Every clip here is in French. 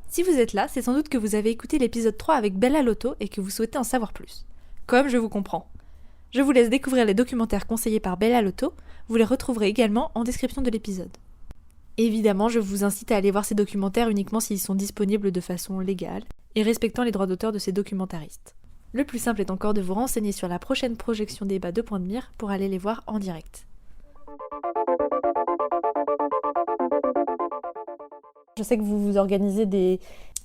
Si vous êtes là, c'est sans doute que vous avez écouté l'épisode 3 avec Bella Lotto et que vous souhaitez en savoir plus. Comme je vous comprends. Je vous laisse découvrir les documentaires conseillés par Bella Lotto, vous les retrouverez également en description de l'épisode. Évidemment, je vous incite à aller voir ces documentaires uniquement s'ils sont disponibles de façon légale et respectant les droits d'auteur de ces documentaristes. Le plus simple est encore de vous renseigner sur la prochaine projection débat de Point de Mire pour aller les voir en direct. Je sais que vous organisez des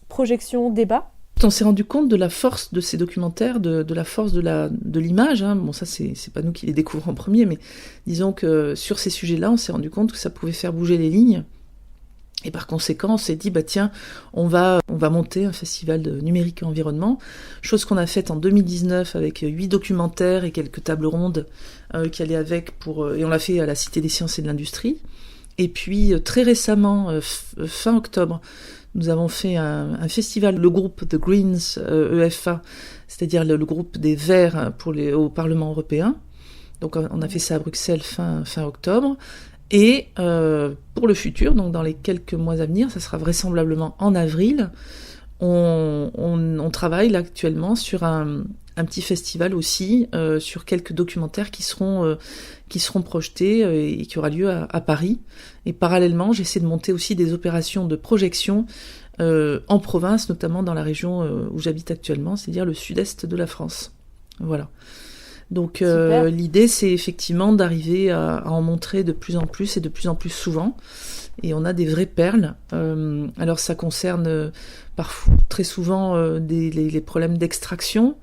projections débats. On s'est rendu compte de la force de ces documentaires, de la force de l'image. Hein. Bon, ça, c'est pas nous qui les découvrons en premier, mais disons que sur ces sujets-là, on s'est rendu compte que ça pouvait faire bouger les lignes. Et par conséquent, on s'est dit, tiens, on va monter un festival de numérique et environnement, chose qu'on a faite en 2019 avec 8 documentaires et quelques tables rondes qui allaient avec et on l'a fait à la Cité des Sciences et de l'Industrie. Et puis, très récemment, fin octobre, nous avons fait un festival, le groupe The Greens EFA, c'est-à-dire le groupe des Verts au Parlement européen. Donc, on a fait ça à Bruxelles fin octobre. Et pour le futur, donc dans les quelques mois à venir, ça sera vraisemblablement en avril, on travaille là actuellement sur un petit festival aussi, sur quelques documentaires qui seront projetés et qui aura lieu à Paris. Et parallèlement, j'essaie de monter aussi des opérations de projection en province, notamment dans la région où j'habite actuellement, c'est-à-dire le sud-est de la France. Voilà. Donc l'idée, c'est effectivement d'arriver à en montrer de plus en plus et de plus en plus souvent. Et on a des vraies perles. Alors ça concerne parfois, très souvent les problèmes d'extraction,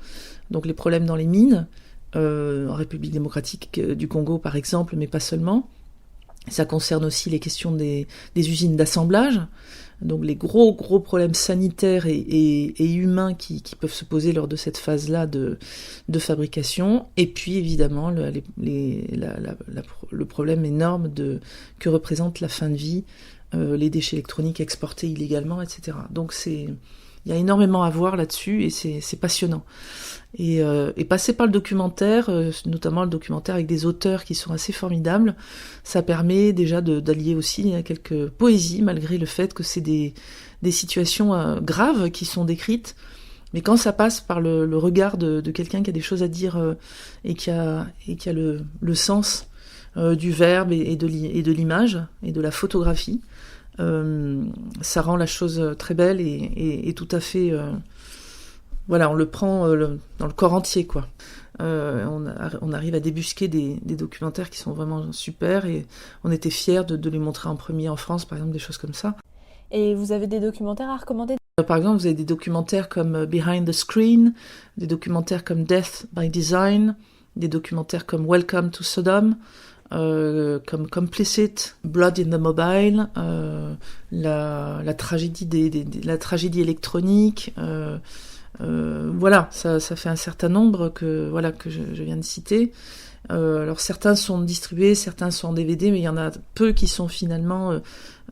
donc les problèmes dans les mines, en République démocratique du Congo par exemple, mais pas seulement. Ça concerne aussi les questions des usines d'assemblage, donc les gros problèmes sanitaires et humains qui peuvent se poser lors de cette phase-là de fabrication. Et puis évidemment le problème énorme que représente la fin de vie, les déchets électroniques exportés illégalement, etc. Donc il y a énormément à voir là-dessus et c'est passionnant. Et passer par le documentaire, notamment le documentaire avec des auteurs qui sont assez formidables, ça permet déjà d'allier aussi quelques poésies, malgré le fait que c'est des situations graves qui sont décrites. Mais quand ça passe par le regard de quelqu'un qui a des choses à dire et qui a le sens du verbe et de l'image et de la photographie, ça rend la chose très belle et tout à fait... Voilà, on le prend dans le corps entier, quoi. On arrive à débusquer des documentaires qui sont vraiment super et on était fiers de les montrer en premier en France, par exemple, des choses comme ça. Et vous avez des documentaires à recommander ? Par exemple, vous avez des documentaires comme Behind the Screen, des documentaires comme Death by Design, des documentaires comme Welcome to Sodom, comme Complicit, Blood in the Mobile, la tragédie la tragédie électronique. Voilà, ça fait un certain nombre que je viens de citer. Alors certains sont distribués, certains sont en DVD, mais il y en a peu qui sont finalement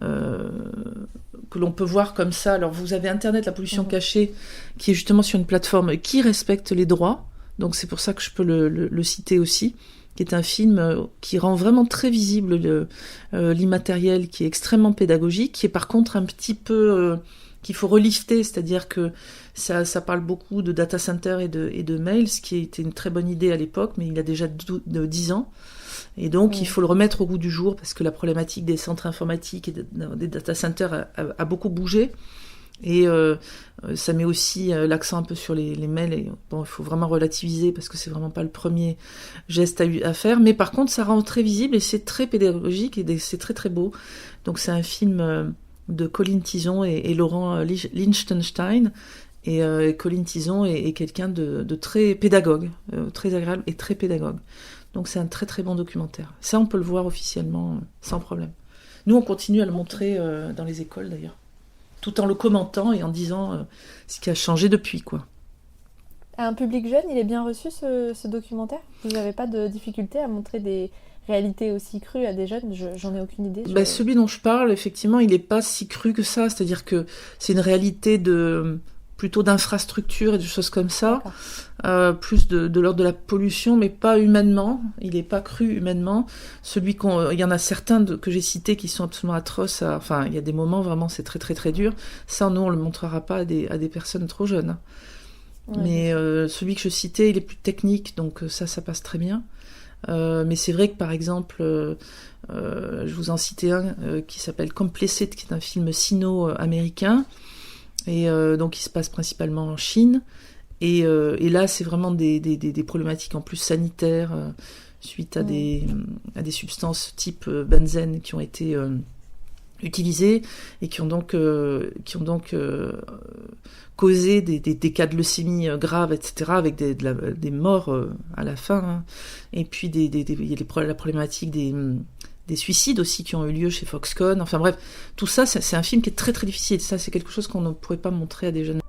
que l'on peut voir comme ça. Alors vous avez Internet, la pollution cachée, qui est justement sur une plateforme qui respecte les droits, donc c'est pour ça que je peux le citer aussi, qui est un film qui rend vraiment très visible l'immatériel, qui est extrêmement pédagogique, qui est par contre un petit peu... qu'il faut relifter, c'est-à-dire que ça parle beaucoup de data center et de mail, ce qui était une très bonne idée à l'époque, mais il a déjà 10 ans. Et donc, il faut le remettre au goût du jour, parce que la problématique des centres informatiques et des data centers a beaucoup bougé. Et ça met aussi l'accent un peu sur les mails. Et, bon, il faut vraiment relativiser, parce que c'est vraiment pas le premier geste à faire. Mais par contre, ça rend très visible, et c'est très pédagogique, et c'est très très beau. Donc, c'est un film... de Colin Tison et Laurent Lichtenstein. Et Colin Tison est quelqu'un de très pédagogue, très agréable et très pédagogue. Donc c'est un très très bon documentaire. Ça, on peut le voir officiellement sans problème. Nous, on continue à le montrer dans les écoles d'ailleurs, tout en le commentant et en disant ce qui a changé depuis, quoi. À un public jeune, il est bien reçu ce documentaire ? Vous n'avez pas de difficulté à montrer des réalité aussi crue à des jeunes, j'en ai aucune idée. Celui dont je parle, effectivement, il n'est pas si cru que ça. C'est-à-dire que c'est une réalité plutôt d'infrastructures et de choses comme ça, plus de l'ordre de la pollution, mais pas humainement. Il n'est pas cru humainement. Il y en a certains que j'ai cités qui sont absolument atroces. Enfin, il y a des moments vraiment, c'est très très très dur. Ça, nous, on le montrera pas à des personnes trop jeunes. Ouais, mais celui que je citais, il est plus technique, donc ça passe très bien. Mais c'est vrai que par exemple, je vous en citais un qui s'appelle Complicit, qui est un film sino-américain. Et donc il se passe principalement en Chine. Et là, c'est vraiment des problématiques en plus sanitaires suite à des substances type benzène qui ont été utilisées et qui ont donc causé des cas de leucémie graves, etc., avec des morts à la fin. Hein. Et puis il y a la problématique des suicides aussi qui ont eu lieu chez Foxconn. Enfin bref, tout ça, c'est un film qui est très très difficile. Ça, c'est quelque chose qu'on ne pourrait pas montrer à des jeunes.